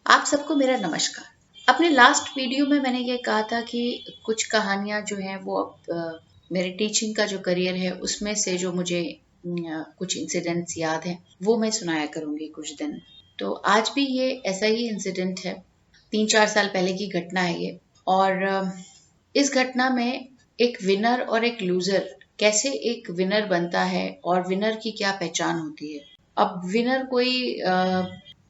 आप सबको मेरा नमस्कार। अपने लास्ट वीडियो में मैंने ये कहा था कि कुछ कहानियां जो हैं वो अब मेरे टीचिंग का जो करियर है उसमें से जो मुझे कुछ इंसिडेंट्स याद हैं वो मैं सुनाया करूंगी कुछ दिन। तो आज भी ये ऐसा ही इंसिडेंट है। 3-4 साल पहले की घटना है ये। और इस घटना में एक विनर और एक लूजर, कैसे एक विनर बनता है और विनर की क्या पहचान होती है। अब विनर कोई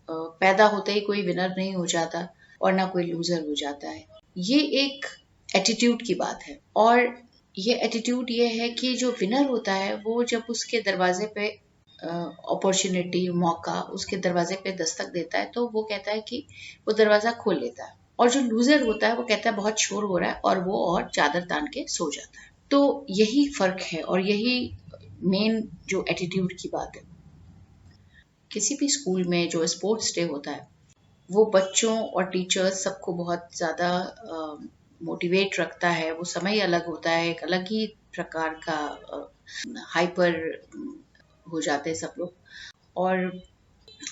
पैदा होते ही कोई विनर नहीं हो जाता और ना कोई लूजर हो जाता है। ये एक एटीट्यूड की बात है। और ये एटीट्यूड ये है कि जो विनर होता है वो जब उसके दरवाजे पे अपॉर्चुनिटी, मौका उसके दरवाजे पे दस्तक देता है तो वो कहता है कि वो दरवाजा खोल लेता है। और जो लूजर होता है वो कहता है बहुत शोर हो रहा है और वो और चादर तान के सो जाता है। तो यही फर्क है और यही मेन जो एटीट्यूड की बात है। किसी भी स्कूल में जो स्पोर्ट्स डे होता है वो बच्चों और टीचर्स सबको बहुत ज़्यादा मोटिवेट रखता है। वो समय अलग होता है, एक अलग ही प्रकार का हाइपर हो जाते हैं सब लोग और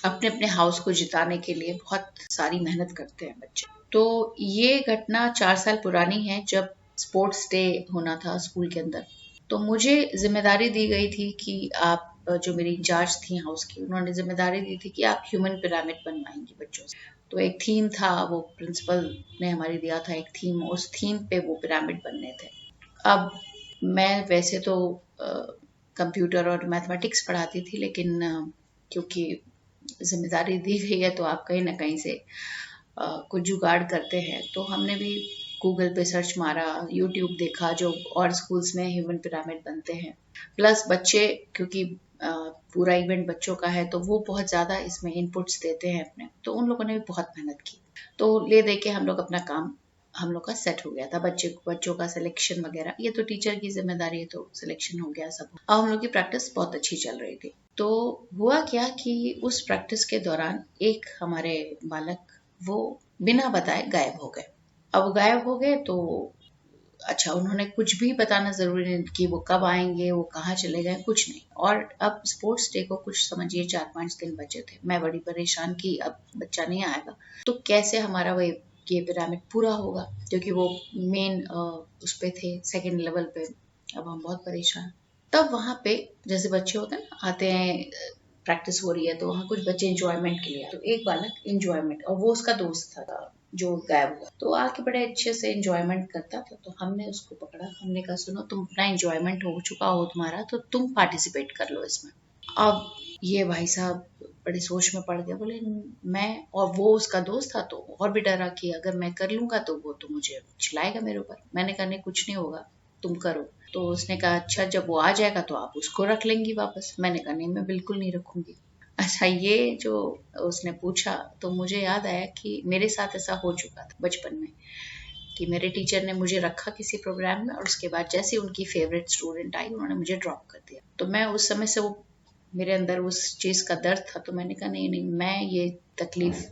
अपने अपने हाउस को जिताने के लिए बहुत सारी मेहनत करते हैं बच्चे। तो ये घटना 4 साल पुरानी है जब स्पोर्ट्स डे होना था स्कूल के अंदर। तो मुझे जिम्मेदारी दी गई थी कि आप जो मेरी इंचार्ज थी हाउस की, उन्होंने जिम्मेदारी दी थी कि आप ह्यूमन पिरामिड बनवाएंगी बच्चों से। तो एक थीम था, वो प्रिंसिपल ने हमारी दिया था एक थीम, उस थीम पे वो पिरामिड बनने थे। अब मैं वैसे तो कंप्यूटर और मैथमेटिक्स पढ़ाती थी, लेकिन क्योंकि जिम्मेदारी दी गई है तो आप कहीं ना कहीं से कुछ जुगाड़ करते हैं। तो हमने भी गूगल पे सर्च मारा, यूट्यूब देखा जो और स्कूल्स में ह्यूमन पिरामिड बनते हैं। प्लस बच्चे, क्योंकि पूरा इवेंट बच्चों का है तो वो बहुत ज़्यादा इसमें इनपुट्स देते हैं अपने, तो उन लोगों ने भी बहुत मेहनत की। तो ले दे के हम लोग अपना काम, हम लोग का सेट हो गया था। बच्चों का सिलेक्शन वगैरह ये तो टीचर की जिम्मेदारी है, तो सिलेक्शन हो गया सब। अब हम लोग की प्रैक्टिस बहुत अच्छी चल रही थी। तो हुआ क्या कि उस प्रैक्टिस के दौरान एक हमारे बालक वो बिना बताए गायब हो गए। अब गायब हो गए तो अच्छा, उन्होंने कुछ भी बताना जरूरी नहीं कि वो कब आएंगे, वो कहाँ चले गए, कुछ नहीं। और अब स्पोर्ट्स डे को कुछ समझिए 4-5 दिन बचे थे। मैं बड़ी परेशान कि अब बच्चा नहीं आएगा तो कैसे हमारा वो ये पिरामिड पूरा होगा, क्योंकि वो मेन उस पे थे, सेकेंड लेवल पे। अब हम बहुत परेशान। तब वहां पे जैसे बच्चे होते हैं ना, आते हैं, प्रैक्टिस हो रही है तो वहाँ कुछ बच्चे इंजॉयमेंट के लिए, तो एक बालक इंजॉयमेंट, और वो उसका दोस्त था जो गायब हुआ, तो आके बड़े अच्छे से इंजॉयमेंट करता था। तो हमने उसको पकड़ा, हमने कहा सुनो, तुम अपना इंजॉयमेंट हो चुका हो तुम्हारा, तो तुम पार्टिसिपेट कर लो इसमें। अब ये भाई साहब बड़े सोच में पड़ गए, बोले मैं, और वो उसका दोस्त था तो और भी डरा कि अगर मैं कर लूंगा तो वो तो मुझे चिल्लाएगा मेरे ऊपर। मैंने कहा नहीं, कुछ नहीं होगा, तुम करो। तो उसने कहा अच्छा, जब वो आ जाएगा तो आप उसको रख लेंगी वापस। मैंने कहा नहीं, मैं बिल्कुल नहीं रखूंगी। अच्छा, ये जो उसने पूछा तो मुझे याद आया कि मेरे साथ ऐसा हो चुका था बचपन में कि मेरे टीचर ने मुझे रखा किसी प्रोग्राम में और उसके बाद जैसे उनकी फेवरेट स्टूडेंट आई उन्होंने मुझे ड्रॉप कर दिया। तो मैं उस समय से, वो मेरे अंदर उस चीज़ का दर्द था, तो मैंने कहा नहीं नहीं, मैं ये तकलीफ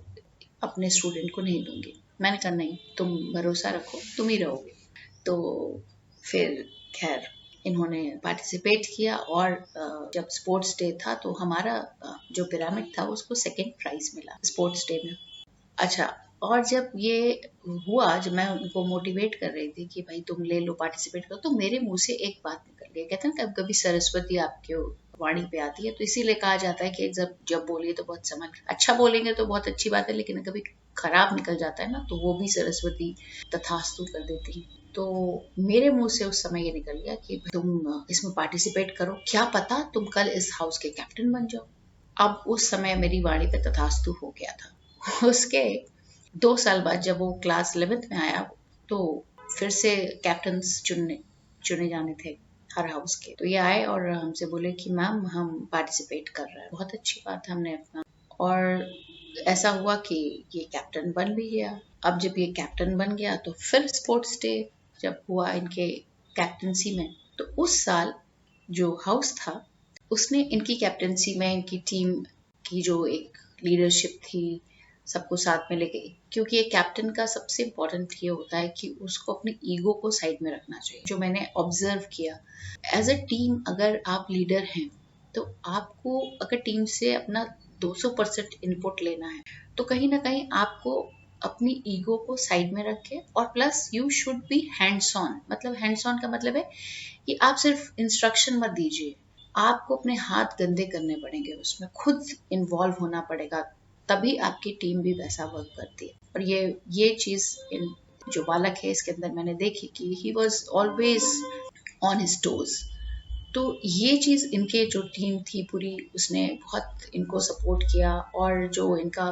अपने स्टूडेंट को नहीं दूंगी। मैंने कहा नहीं, तुम भरोसा रखो, तुम ही रहोगे। तो फिर खैर इन्होंने पार्टिसिपेट किया और जब स्पोर्ट्स डे था तो हमारा जो पिरामिड था उसको सेकंड प्राइज मिला स्पोर्ट्स डे में। अच्छा, और जब ये हुआ, जब मैं उनको मोटिवेट कर रही थी कि भाई तुम ले लो, पार्टिसिपेट करो, तो मेरे मुंह से एक बात निकल गई। कहते हैं ना, कभी कभी सरस्वती आपके वाणी पे आती है, तो इसीलिए कहा जाता है कि जब बोलिए तो बहुत समझ, अच्छा बोलेंगे तो बहुत अच्छी बात है, लेकिन कभी खराब निकल जाता है ना, तो वो भी सरस्वती तथास्तु कर देती है। तो मेरे मुंह से उस समय ये निकल गया कि तुम इसमें पार्टिसिपेट करो, क्या पता तुम कल इस हाउस के कैप्टन बन जाओ। अब उस समय मेरी वाणी पे तथास्तु हो गया था। उसके 2 साल बाद जब वो क्लास 11th में आया तो फिर से कैप्टन्स चुने जाने थे हर हाउस के। तो ये आए और हमसे बोले कि मैम हम पार्टिसिपेट कर रहे हैं। बहुत अच्छी बात है, हमने अपना, और ऐसा हुआ कि ये कैप्टन बन भी गया। अब जब ये कैप्टन बन गया तो फिर स्पोर्ट्स डे जब हुआ इनके कैप्टनसी में, तो उस साल जो हाउस था उसने इनकी कैप्टनसी में, इनकी टीम की जो एक लीडरशिप थी, सबको साथ में लेके, क्योंकि एक कैप्टन का सबसे इम्पोर्टेंट ये होता है कि उसको अपने ईगो को साइड में रखना चाहिए। जो मैंने ऑब्जर्व किया, एज अ टीम अगर आप लीडर हैं तो आपको अगर टीम से अपना 200% इनपुट लेना है तो कहीं ना कहीं आपको अपनी ईगो को साइड में रखे और plus you should be hands on. मतलब हैंड्स ऑन का मतलब है कि आप सिर्फ इंस्ट्रक्शन मत दीजिए, आपको अपने हाथ गंदे करने पड़ेंगे, उसमें खुद इन्वॉल्व होना पड़ेगा, तभी आपकी टीम भी वैसा वर्क करती है। और ये चीज जो बालक है इसके अंदर मैंने देखी कि he was always on his toes. तो ये चीज इनके जो टीम थी पूरी, उसने बहुत इनको सपोर्ट किया। और जो इनका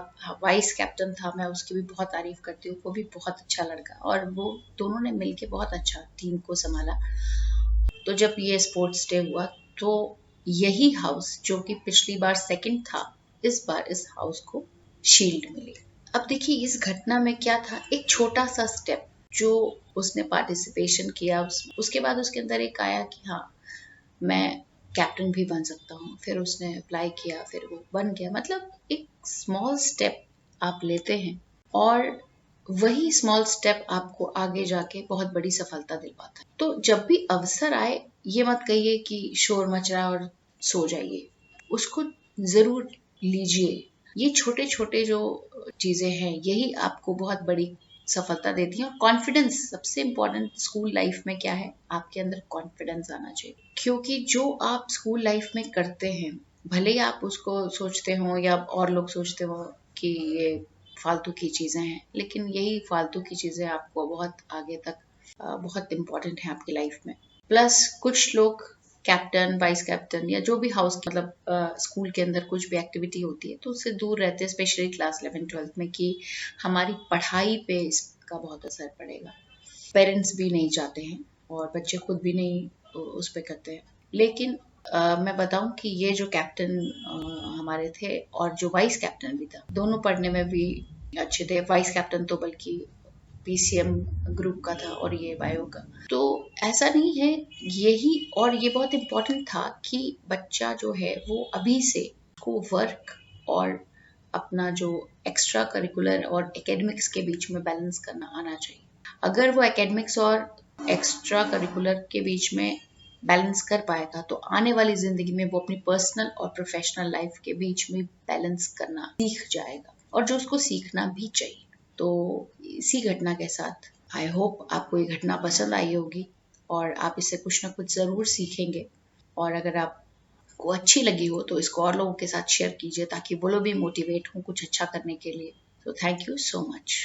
वाइस कैप्टन था, मैं उसकी भी बहुत तारीफ करती हूँ, वो भी बहुत अच्छा लड़का, और वो दोनों ने मिलके बहुत अच्छा टीम को संभाला। तो जब ये स्पोर्ट्स डे हुआ तो यही हाउस जो कि पिछली बार सेकंड था, इस बार इस हाउस को शील्ड मिली। अब देखिए इस घटना में क्या था, एक छोटा सा स्टेप जो उसने पार्टिसिपेशन किया, उसके बाद उसके अंदर एक आया कि हाँ मैं कैप्टन भी बन सकता हूँ। फिर उसने अप्लाई किया, फिर वो बन गया। मतलब एक स्मॉल स्टेप आप लेते हैं और वही स्मॉल स्टेप आपको आगे जाके बहुत बड़ी सफलता दिलवाता है। तो जब भी अवसर आए, ये मत कहिए कि शोर मच रहा है और सो जाइए, उसको जरूर लीजिए। ये छोटे छोटे जो चीजें हैं यही आपको बहुत बड़ी सफलता देती है। और कॉन्फिडेंस सबसे इम्पोर्टेंट स्कूल लाइफ में क्या है, आपके अंदर कॉन्फिडेंस आना चाहिए। क्योंकि जो आप स्कूल लाइफ में करते हैं, भले ही आप उसको सोचते हो या और लोग सोचते हो कि ये फालतू की चीजें हैं, लेकिन यही फालतू की चीजें आपको बहुत आगे तक बहुत इम्पोर्टेंट है आपकी लाइफ में। प्लस कुछ लोग कैप्टन, वाइस कैप्टन या जो भी हाउस मतलब स्कूल के अंदर कुछ भी एक्टिविटी होती है तो उससे दूर रहते हैं, स्पेशली क्लास 11-12 में, कि हमारी पढ़ाई पे इसका बहुत असर पड़ेगा। पेरेंट्स भी नहीं चाहते हैं और बच्चे खुद भी नहीं उस पर करते हैं। लेकिन मैं बताऊं कि ये जो कैप्टन हमारे थे और जो वाइस कैप्टन भी था, दोनों पढ़ने में भी अच्छे थे। वाइस कैप्टन तो बल्कि पीसीएम ग्रुप का था और ये बायो का। तो ऐसा नहीं है, यही और ये बहुत इम्पोर्टेंट था कि बच्चा जो है वो अभी से को वर्क और अपना जो एक्स्ट्रा करिकुलर और एकेडमिक्स के बीच में बैलेंस करना आना चाहिए। अगर वो एकेडमिक्स और एक्स्ट्रा करिकुलर के बीच में बैलेंस कर पाएगा तो आने वाली जिंदगी में वो अपनी पर्सनल और प्रोफेशनल लाइफ के बीच में बैलेंस करना सीख जाएगा, और जो उसको सीखना भी चाहिए। तो इसी घटना के साथ आई होप आपको ये घटना पसंद आई होगी और आप इससे कुछ ना कुछ ज़रूर सीखेंगे। और अगर आपको अच्छी लगी हो तो इसको और लोगों के साथ शेयर कीजिए ताकि वो लोग भी मोटिवेट हों कुछ अच्छा करने के लिए। तो थैंक यू सो मच।